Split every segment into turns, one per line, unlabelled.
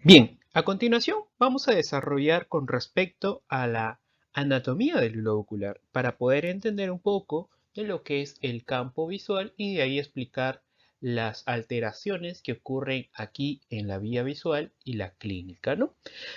Bien, a continuación vamos a desarrollar con respecto a la anatomía del globo ocular para poder entender un poco de lo que es el campo visual y de ahí explicar las alteraciones que ocurren aquí en la vía visual y la clínica, ¿no?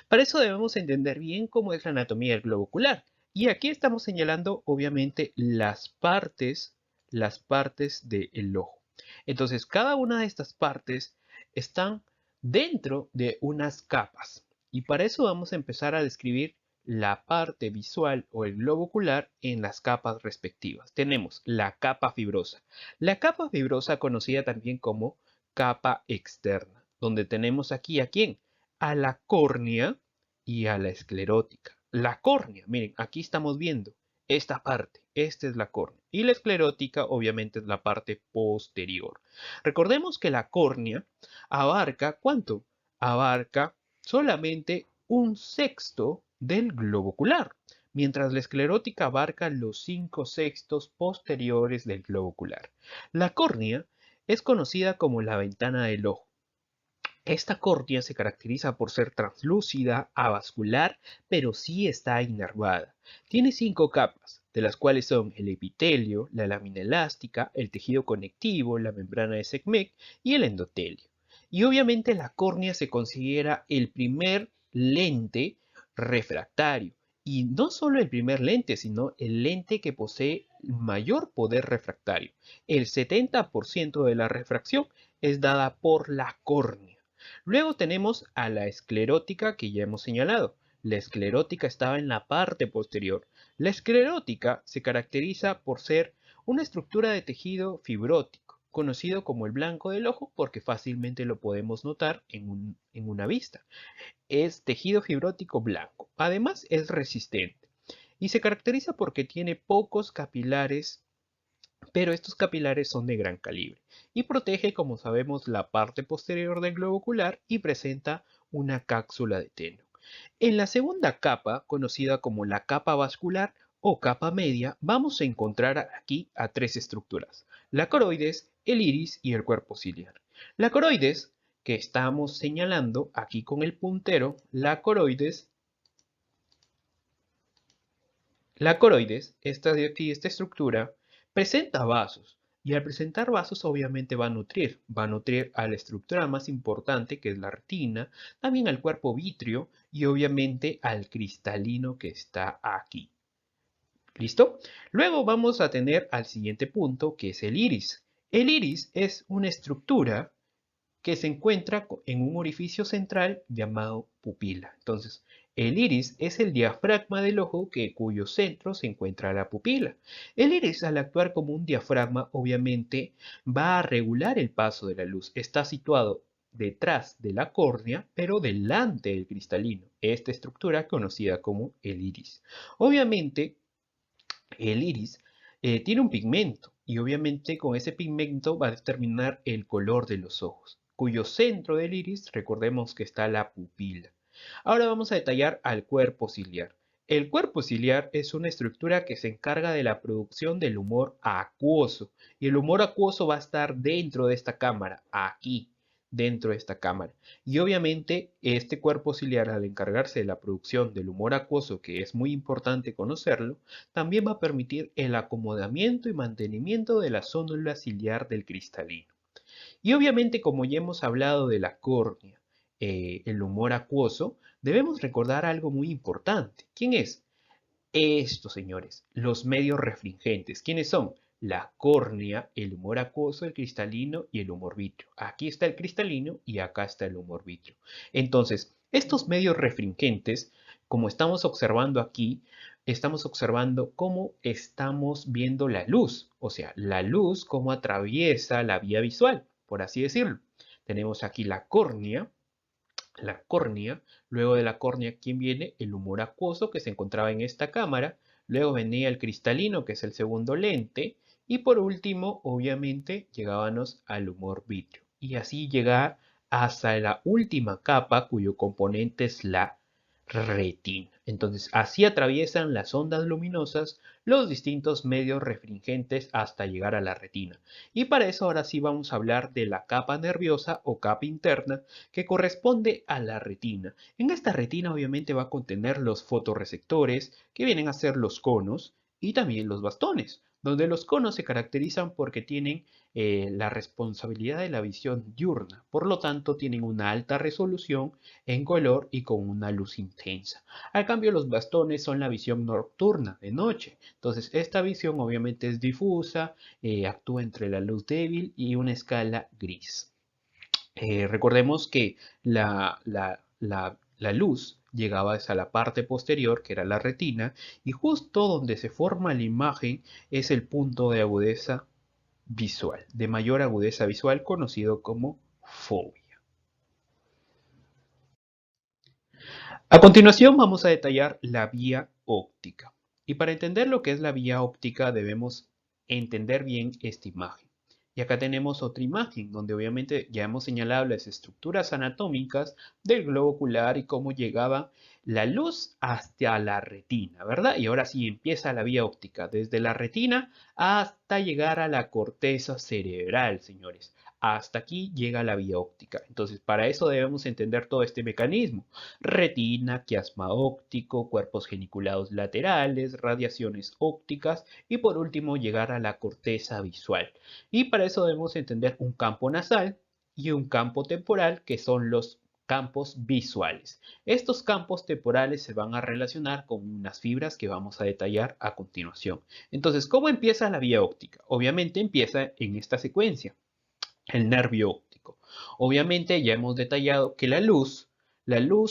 Para eso debemos entender bien cómo es la anatomía del globo ocular. Y aquí estamos señalando obviamente las partes del ojo. Entonces, cada una de estas partes están dentro de unas capas. Y para eso vamos a empezar a describir la parte visual o el globo ocular en las capas respectivas. Tenemos la capa fibrosa. La capa fibrosa conocida también como capa externa, donde tenemos aquí ¿a quién? A la córnea y a la esclerótica. La córnea, miren, aquí estamos viendo esta parte, esta es la córnea. Y la esclerótica obviamente es la parte posterior. Recordemos que la córnea abarca, ¿cuánto? Abarca solamente un sexto del globo ocular, mientras la esclerótica abarca los 5/6 posteriores del globo ocular. La córnea es conocida como la ventana del ojo. Esta córnea se caracteriza por ser translúcida, avascular, pero sí está inervada. Tiene 5 capas, de las cuales son el epitelio, la lámina elástica, el tejido conectivo, la membrana de Sekhmet y el endotelio. Y obviamente la córnea se considera el primer lente refractario. Y no solo el primer lente, sino el lente que posee mayor poder refractario. El 70% de la refracción es dada por la córnea. Luego tenemos a la esclerótica que ya hemos señalado. La esclerótica estaba en la parte posterior. La esclerótica se caracteriza por ser una estructura de tejido fibrótico, conocido como el blanco del ojo porque fácilmente lo podemos notar en una vista. Es tejido fibrótico blanco. Además es resistente y se caracteriza porque tiene pocos capilares, pero estos capilares son de gran calibre y protege, como sabemos, la parte posterior del globo ocular y presenta una cápsula de Tenno. En la segunda capa, conocida como la capa vascular o capa media, vamos a encontrar aquí a tres estructuras: la coroides, el iris y el cuerpo ciliar. La coroides, que estamos señalando aquí con el puntero, la coroides, esta de aquí, esta estructura, presenta vasos y al presentar vasos obviamente va a nutrir a la estructura más importante que es la retina, también al cuerpo vítreo y obviamente al cristalino que está aquí. ¿Listo? Luego vamos a tener al siguiente punto que es el iris. El iris es una estructura que se encuentra en un orificio central llamado pupila. Entonces, el iris es el diafragma del ojo cuyo centro se encuentra la pupila. El iris, al actuar como un diafragma, obviamente va a regular el paso de la luz. Está situado detrás de la córnea, pero delante del cristalino. Esta estructura conocida como el iris. Obviamente, el iris tiene un pigmento y obviamente con ese pigmento va a determinar el color de los ojos, cuyo centro del iris recordemos que está la pupila. Ahora vamos a detallar al cuerpo ciliar. El cuerpo ciliar es una estructura que se encarga de la producción del humor acuoso y el humor acuoso va a estar dentro de esta cámara, aquí, dentro de esta cámara. Y obviamente este cuerpo ciliar, al encargarse de la producción del humor acuoso, que es muy importante conocerlo, también va a permitir el acomodamiento y mantenimiento de la zónula ciliar del cristalino. Y obviamente, como ya hemos hablado de la córnea, el humor acuoso, debemos recordar algo muy importante. ¿Quién es? Estos, señores, los medios refringentes. ¿Quiénes son? La córnea, el humor acuoso, el cristalino y el humor vítreo. Aquí está el cristalino y acá está el humor vítreo. Entonces, estos medios refringentes, como estamos observando aquí, estamos observando cómo estamos viendo la luz, o sea, la luz cómo atraviesa la vía visual, por así decirlo. Tenemos aquí la córnea, luego de la córnea, ¿quién viene? El humor acuoso que se encontraba en esta cámara, luego venía el cristalino, que es el segundo lente, y por último, obviamente, llegábamos al humor vítreo. Y así llegar hasta la última capa, cuyo componente es la retina. Entonces, así atraviesan las ondas luminosas los distintos medios refringentes hasta llegar a la retina. Y para eso ahora sí vamos a hablar de la capa nerviosa o capa interna que corresponde a la retina. En esta retina obviamente va a contener los fotorreceptores, que vienen a ser los conos, y también los bastones, donde los conos se caracterizan porque tienen la responsabilidad de la visión diurna, por lo tanto tienen una alta resolución en color y con una luz intensa. Al cambio, los bastones son la visión nocturna, de noche. Entonces, esta visión obviamente es difusa, actúa entre la luz débil y una escala gris. Recordemos que la luz llegaba hasta la parte posterior, que era la retina, y justo donde se forma la imagen es el punto de agudeza visual, de mayor agudeza visual, conocido como fobia. A continuación vamos a detallar la vía óptica. Y para entender lo que es la vía óptica debemos entender bien esta imagen. Y acá tenemos otra imagen donde obviamente ya hemos señalado las estructuras anatómicas del globo ocular y cómo llegaba la luz hasta la retina, ¿verdad? Y ahora sí empieza la vía óptica, desde la retina hasta llegar a la corteza cerebral, señores. Hasta aquí llega la vía óptica. Entonces, para eso debemos entender todo este mecanismo: retina, quiasma óptico, cuerpos geniculados laterales, radiaciones ópticas y por último llegar a la corteza visual. Y para eso debemos entender un campo nasal y un campo temporal, que son los campos visuales. Estos campos temporales se van a relacionar con unas fibras que vamos a detallar a continuación. Entonces, ¿cómo empieza la vía óptica? Obviamente empieza en esta secuencia: el nervio óptico. Obviamente ya hemos detallado que la luz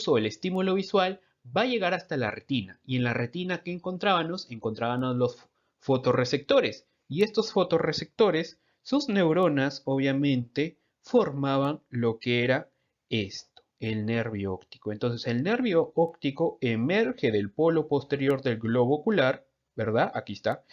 o el estímulo visual va a llegar hasta la retina. Y en la retina, ¿qué encontrábamos? Encontrábamos los fotorreceptores. Y estos fotorreceptores, sus neuronas obviamente formaban lo que era esto, el nervio óptico. Entonces el nervio óptico emerge del polo posterior del globo ocular, ¿verdad? Aquí está.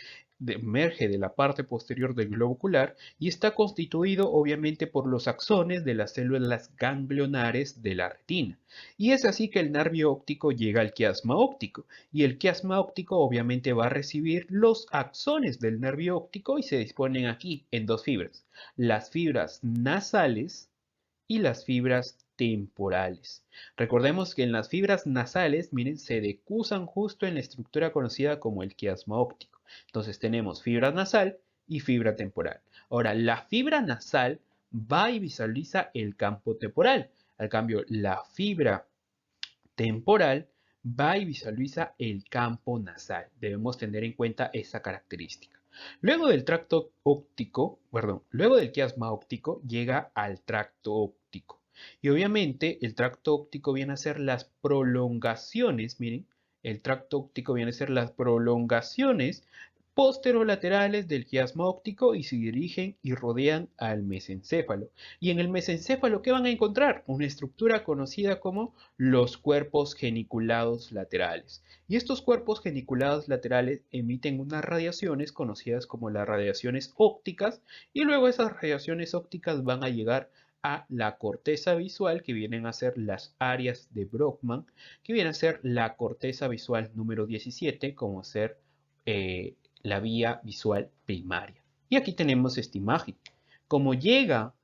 Emerge de la parte posterior del globo ocular y está constituido obviamente por los axones de las células ganglionares de la retina. Y es así que el nervio óptico llega al quiasma óptico, y el quiasma óptico obviamente va a recibir los axones del nervio óptico y se disponen aquí en dos fibras: las fibras nasales y las fibras temporales. Recordemos que en las fibras nasales, miren, se decusan justo en la estructura conocida como el quiasma óptico. Entonces tenemos fibra nasal y fibra temporal. Ahora, la fibra nasal va y visualiza el campo temporal. Al cambio, la fibra temporal va y visualiza el campo nasal. Debemos tener en cuenta esa característica. Luego del tracto óptico, perdón, luego del quiasma óptico llega al tracto óptico. Y obviamente el tracto óptico viene a ser las prolongaciones, miren, el tracto óptico viene a ser las prolongaciones posterolaterales del quiasma óptico y se dirigen y rodean al mesencéfalo. Y en el mesencéfalo, ¿qué van a encontrar? Una estructura conocida como los cuerpos geniculados laterales. Y estos cuerpos geniculados laterales emiten unas radiaciones conocidas como las radiaciones ópticas, y luego esas radiaciones ópticas van a llegar a la corteza visual, que vienen a ser las áreas de Brodmann, que viene a ser la corteza visual número 17, como ser la vía visual primaria. Y aquí tenemos esta imagen. Como llega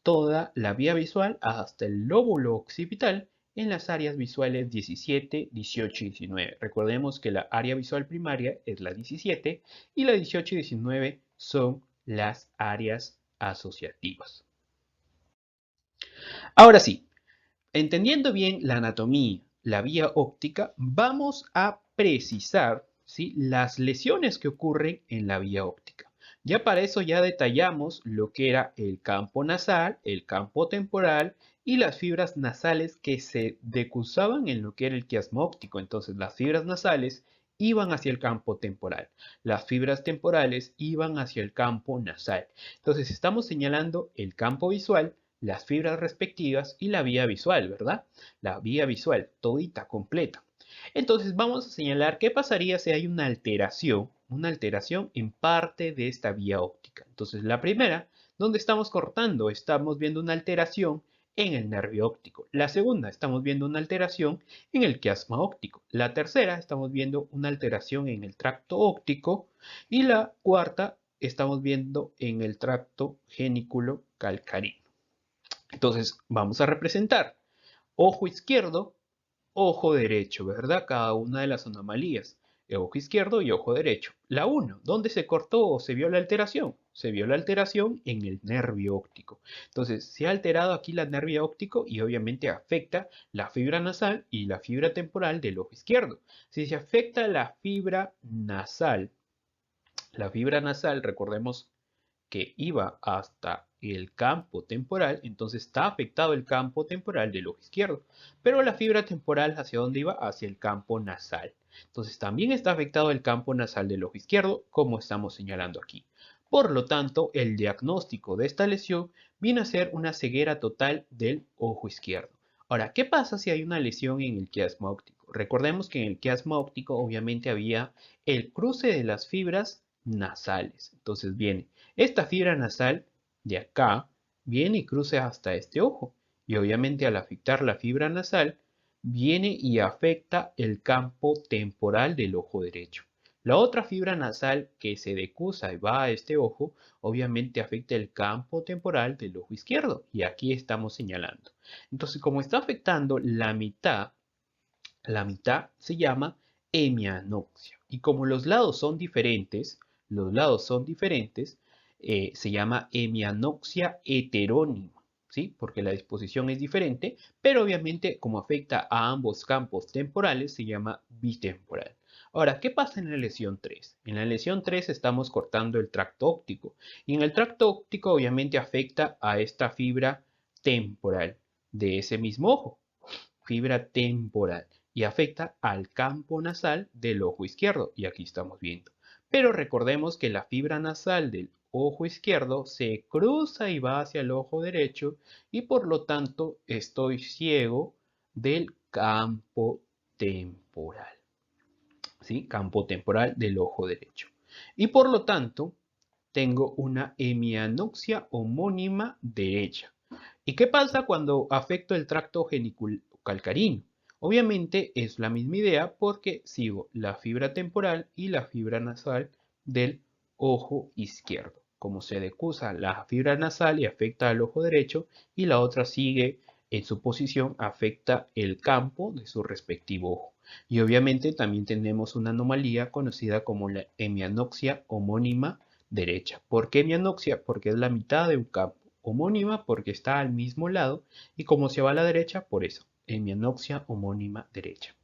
toda la vía visual hasta el lóbulo occipital en las áreas visuales 17, 18 y 19. Recordemos que la área visual primaria es la 17 y la 18 y 19 son las áreas asociativas. Ahora sí, entendiendo bien la anatomía, la vía óptica, vamos a precisar, ¿sí?, las lesiones que ocurren en la vía óptica. Ya para eso ya detallamos lo que era el campo nasal, el campo temporal y las fibras nasales que se decusaban en lo que era el quiasma óptico. Entonces las fibras nasales iban hacia el campo temporal, las fibras temporales iban hacia el campo nasal. Entonces estamos señalando el campo visual, las fibras respectivas y la vía visual, ¿verdad? La vía visual, todita, completa. Entonces vamos a señalar qué pasaría si hay una alteración en parte de esta vía óptica. Entonces la primera, donde estamos cortando, estamos viendo una alteración en el nervio óptico. La segunda, estamos viendo una alteración en el quiasma óptico. La tercera, estamos viendo una alteración en el tracto óptico. Y la cuarta, estamos viendo en el tracto geniculo calcarino. Entonces, vamos a representar ojo izquierdo, ojo derecho, ¿verdad? Cada una de las anomalías. Ojo izquierdo y ojo derecho. La 1, ¿dónde se cortó o se vio la alteración? Se vio la alteración en el nervio óptico. Entonces, se ha alterado aquí el nervio óptico y obviamente afecta la fibra nasal y la fibra temporal del ojo izquierdo. Si se afecta la fibra nasal, recordemos que iba hasta el campo temporal, entonces está afectado el campo temporal del ojo izquierdo. Pero la fibra temporal, ¿hacia dónde iba? Hacia el campo nasal. Entonces también está afectado el campo nasal del ojo izquierdo, como estamos señalando aquí. Por lo tanto, el diagnóstico de esta lesión viene a ser una ceguera total del ojo izquierdo. Ahora, ¿qué pasa si hay una lesión en el quiasma óptico? Recordemos que en el quiasma óptico obviamente había el cruce de las fibras nasales. Entonces viene esta fibra nasal de acá, viene y cruza hasta este ojo. Y obviamente al afectar la fibra nasal, viene y afecta el campo temporal del ojo derecho. La otra fibra nasal que se decusa y va a este ojo, obviamente afecta el campo temporal del ojo izquierdo. Y aquí estamos señalando. Entonces, como está afectando la mitad se llama hemianopsia. Y como los lados son diferentes, se llama hemianopsia heterónima, ¿sí? Porque la disposición es diferente, pero obviamente como afecta a ambos campos temporales, se llama bitemporal. Ahora, ¿qué pasa en la lesión 3? En la lesión 3 estamos cortando el tracto óptico. Y en el tracto óptico obviamente afecta a esta fibra temporal de ese mismo ojo. Fibra temporal y afecta al campo nasal del ojo izquierdo, y aquí estamos viendo. Pero recordemos que la fibra nasal del ojo izquierdo se cruza y va hacia el ojo derecho y por lo tanto estoy ciego del campo temporal, ¿sí? Campo temporal del ojo derecho. Y por lo tanto tengo una hemianopsia homónima derecha. ¿Y qué pasa cuando afecto el tracto geniculocalcarino? Obviamente es la misma idea porque sigo la fibra temporal y la fibra nasal del ojo izquierdo. Como se decusa la fibra nasal y afecta al ojo derecho y la otra sigue en su posición, afecta el campo de su respectivo ojo. Y obviamente también tenemos una anomalía conocida como la hemianopsia homónima derecha. ¿Por qué hemianopsia? Porque es la mitad de un campo. Homónima porque está al mismo lado y como se va a la derecha, por eso, hemianopsia homónima derecha.